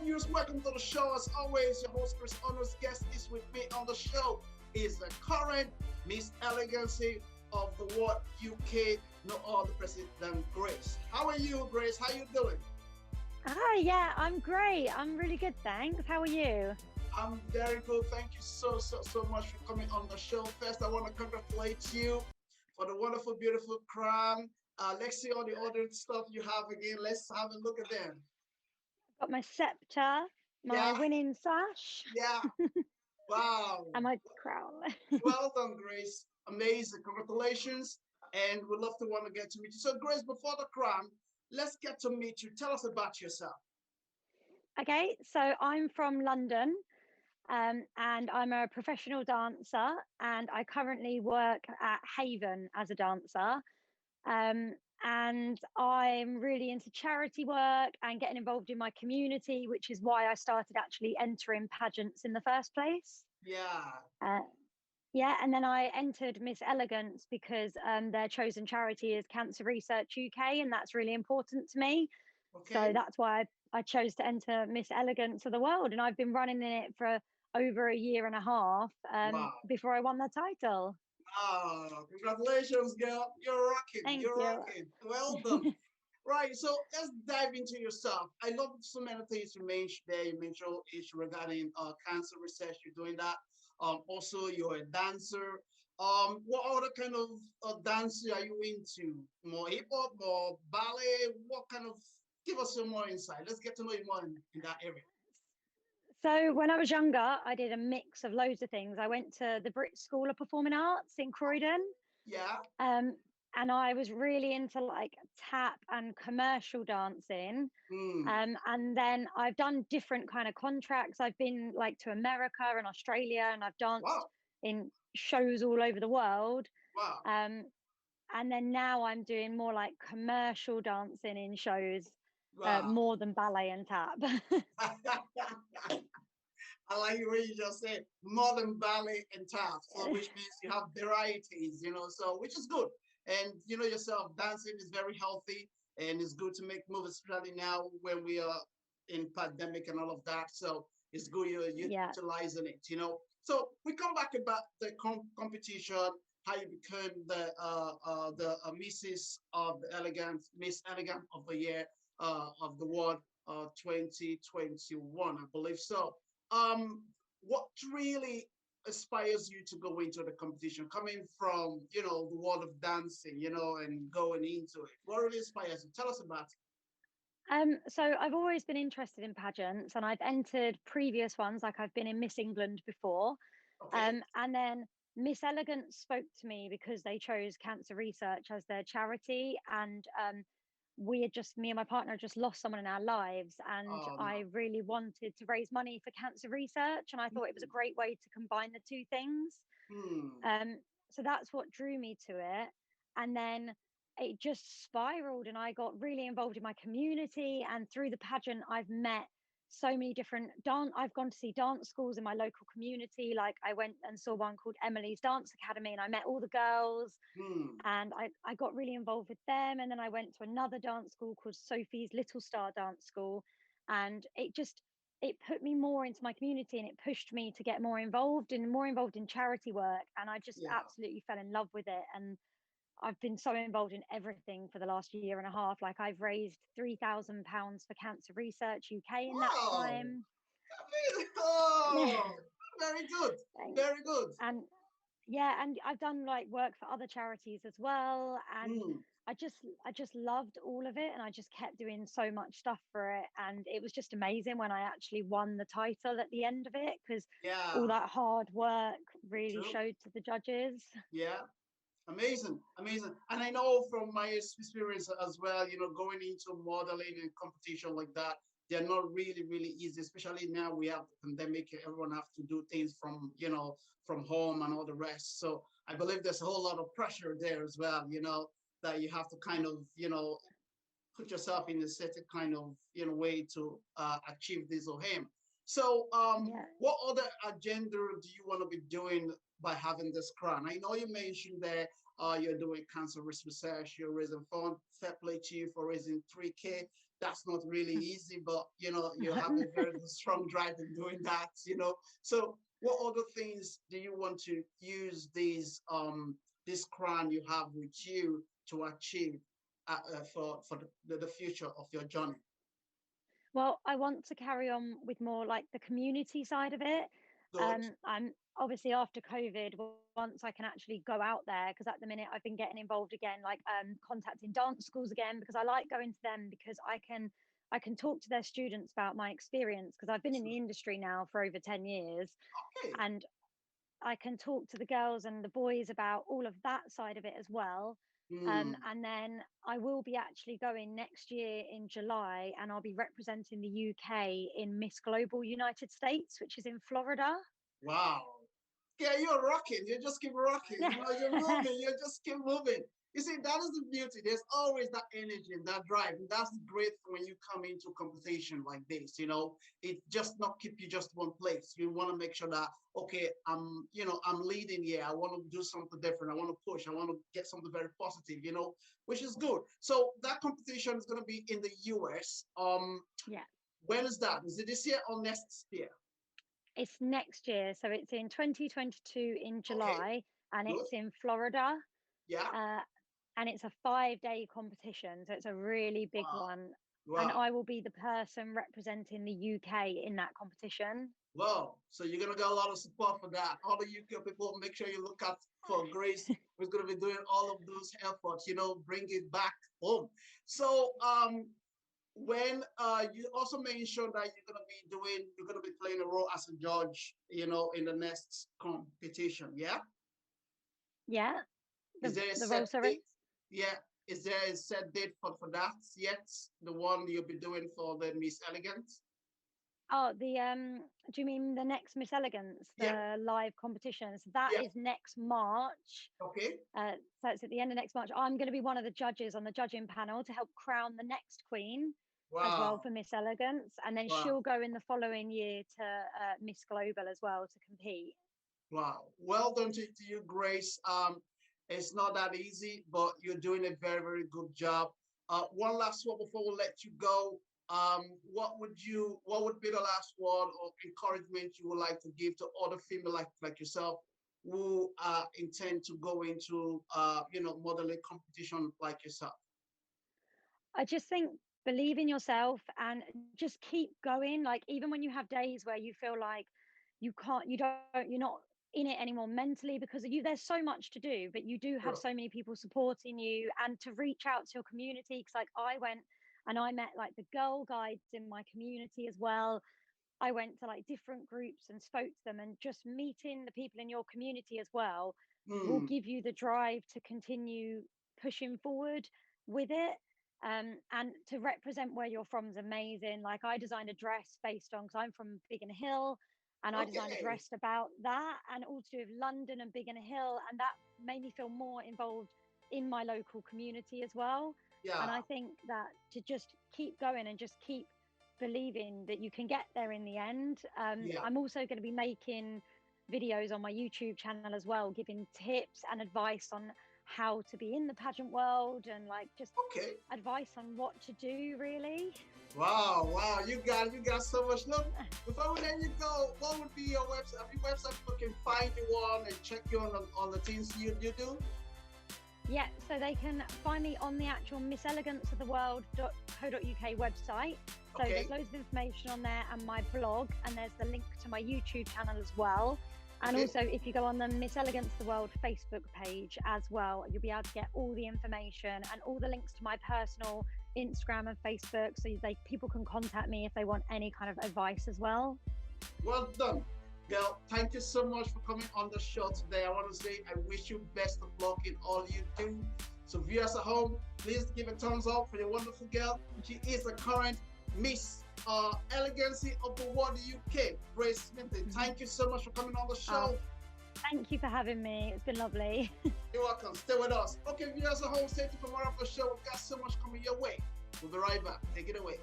viewers, welcome to the show. As always, your host Chris Onos. Guest is with me on the show is the current Miss Elegance of the world UK, no other person than Grace. How are you, Grace? How you doing? Hi, yeah, I'm great. I'm really good, thanks. How are you? I'm very good. Thank you so much for coming on the show. First, I want to congratulate you for the wonderful, beautiful crown. Let's see all the other stuff you have again. Let's have a look at them. Got my scepter, my Yeah, winning sash, yeah. Wow. and my crown. Well done, Grace. Amazing. Congratulations. And we'd love to want to get to meet you. So, Grace, before the crown, let's get to meet you. Tell us about yourself. Okay, so I'm from London, and I'm a professional dancer, and I currently work at Haven as a dancer. And I'm really into charity work and getting involved in my community, which is why I started actually entering pageants in the first place. Yeah. Yeah, and then I entered Miss Elegance because their chosen charity is Cancer Research UK, and that's really important to me. Okay. So that's why I chose to enter Miss Elegance of the world, and I've been running in it for over a year and a half Wow. before I won the title. Oh, congratulations, girl. You're rocking. Thank You're you. rocking. Well done. Right, so let's dive into yourself. I love so many things you mentioned there. You mentioned issue regarding cancer research. You're doing that. Also, you're a dancer. What other kind of dance are you into? More hip hop, more ballet? What kind of? Give us some more insight. Let's get to know you more in that area. So when I was younger, I did a mix of loads of things. I went to the Brit School of Performing Arts in Croydon. Yeah. And I was really into like tap and commercial dancing. And then I've done different kind of contracts. I've been like to America and Australia, and I've danced in shows all over the world. Wow. And then now I'm doing more like commercial dancing in shows, Wow. more than ballet and tap. I like the way you just said modern ballet and tap, so which means you have varieties, so which is good. And you know yourself, dancing is very healthy and it's good to make moves, especially now when we are in pandemic and all of that. So it's good you're utilizing it, So we come back about the competition, how you became the Mrs. of the Elegance, Miss Elegant of the year of the world 2021, I believe so. What really inspires you to go into the competition, coming from the world of dancing, and going into it? What really inspires you? Tell us about it. So I've always been interested in pageants, and I've entered previous ones, like I've been in Miss England before. Okay. And then Miss Elegance spoke to me because they chose Cancer Research as their charity, and me and my partner just lost someone in our lives, and I really wanted to raise money for cancer research, and I thought it was a great way to combine the two things. So that's what drew me to it, and then it just spiraled, and I got really involved in my community, and through the pageant I've met so many different I've gone to see dance schools in my local community. Like I went and saw one called Emily's Dance Academy, and I met all the girls, and I got really involved with them. And then I went to another dance school called Sophie's LittleStars Dance School, and it put me more into my community, and it pushed me to get more involved in charity work. And I just absolutely fell in love with it. And I've been so involved in everything for the last year and a half. Like I've raised £3,000 for Cancer Research UK in that time. Very good. Very good. And I've done like work for other charities as well. And I just loved all of it, and I just kept doing so much stuff for it. And it was just amazing when I actually won the title at the end of it, because all that hard work really showed to the judges. Yeah. Amazing. And I know from my experience as well, going into modeling and competition like that, they're not really easy, especially now we have the pandemic. Everyone have to do things from home and all the rest. So I believe there's a whole lot of pressure there as well, that you have to kind of, put yourself in a certain kind of, way to achieve this or him. So what other agenda do you want to be doing by having this crown? I know you mentioned that you're doing cancer risk research, you're raising funds, fair play to you for raising 3K. that's not really easy, but you know, you have a very strong drive in doing that, you know. So what other things do you want to use this crown you have with you to achieve for the future of your journey? Well, I want to carry on with more like the community side of it. Good. I'm obviously after COVID, once I can actually go out there, because at the minute I've been getting involved again, like contacting dance schools again, because I like going to them because I can talk to their students about my experience, because I've been in the industry now for over 10 years, Okay. and I can talk to the girls and the boys about all of that side of it as well. Mm. And then I will be actually going next year in July, and I'll be representing the UK in Miss Global United States, which is in Florida. Wow. Yeah, you're rocking. You just keep rocking. Yeah. You know, you're moving. You just keep moving. You see, that is the beauty. There's always that energy and that drive. And that's great when you come into competition like this. You know, it just not keep you just one place. You want to make sure that, okay, I'm leading here. I want to do something different. I want to push. I want to get something very positive, you know, which is good. So that competition is going to be in the US. Yeah. When is that? Is it this year or next year? It's next year. So it's in 2022 in Okay, July, and good. it's in Florida. Yeah. Uh, and it's a 5-day competition. So it's a really big Wow. one. And Wow. I will be the person representing the UK in that competition. Wow. So you're gonna get a lot of support for that. All the UK people, make sure you look out for Grace, who's gonna be doing all of those efforts, you know, bring it back home. So when you also mentioned that you're gonna be playing a role as a judge, you know, in the next competition. Yeah. Yeah. Is there a The role, set sorry? date? Yeah. Is there a set date for that yet? The one you'll be doing for the Miss Elegance? Oh, do you mean the next Miss Elegance, Yeah. the live competitions? That Yeah. is next March. Okay. So it's at the end of next March. I'm going to be one of the judges on the judging panel to help crown the next queen as well Wow. for Miss Elegance. And then Wow. she'll go in the following year to Miss Global as well to compete. Wow. Well done to you, Grace. It's not that easy, but you're doing a very, very good job. One last one before we let you go. What would be the last word or encouragement you would like to give to other female like yourself who intend to go into modeling competition like yourself? I just think believe in yourself and just keep going. Like even when you have days where you feel like you're not in it anymore mentally because of you, there's so much to do, but you do have Sure. so many people supporting you, and to reach out to your community. Because like I went and I met like the girl guides in my community as well. I went to like different groups and spoke to them, and just meeting the people in your community as well will Hmm. give you the drive to continue pushing forward with it. And to represent where you're from is amazing. Like I designed a dress based on, because I'm from Biggin Hill, and I designed a Okay. dress about that, and all to do with London and Biggin Hill, and that made me feel more involved in my local community as well. Yeah. And I think that to just keep going and just keep believing that you can get there in the end. Yeah. I'm also going to be making videos on my YouTube channel as well, giving tips and advice on how to be in the pageant world, and like just Okay. advice on what to do really. Wow, wow, you got so much. Look, before we let you go, what would be your website? Your website people can find you on and check you on the things you do? Yeah, so they can find me on the actual misseleganceoftheworld.co.uk website. So Okay. there's loads of information on there, and my blog, and there's the link to my YouTube channel as well. And Okay. also, if you go on the Miss Elegance of the World Facebook page as well, you'll be able to get all the information and all the links to my personal Instagram and Facebook, so people can contact me if they want any kind of advice as well. Well done. Girl, thank you so much for coming on the show today. I want to say I wish you best of luck in all you do. So viewers at home, please give a thumbs up for your wonderful girl. She is the current Miss Elegance of the World UK, Grace Smithen. Thank you so much for coming on the show. Thank you for having me. It's been lovely. You're welcome. Stay with us. Okay, viewers at home, stay tuned for more of the show. We've got so much coming your way. We'll be right back. Take it away.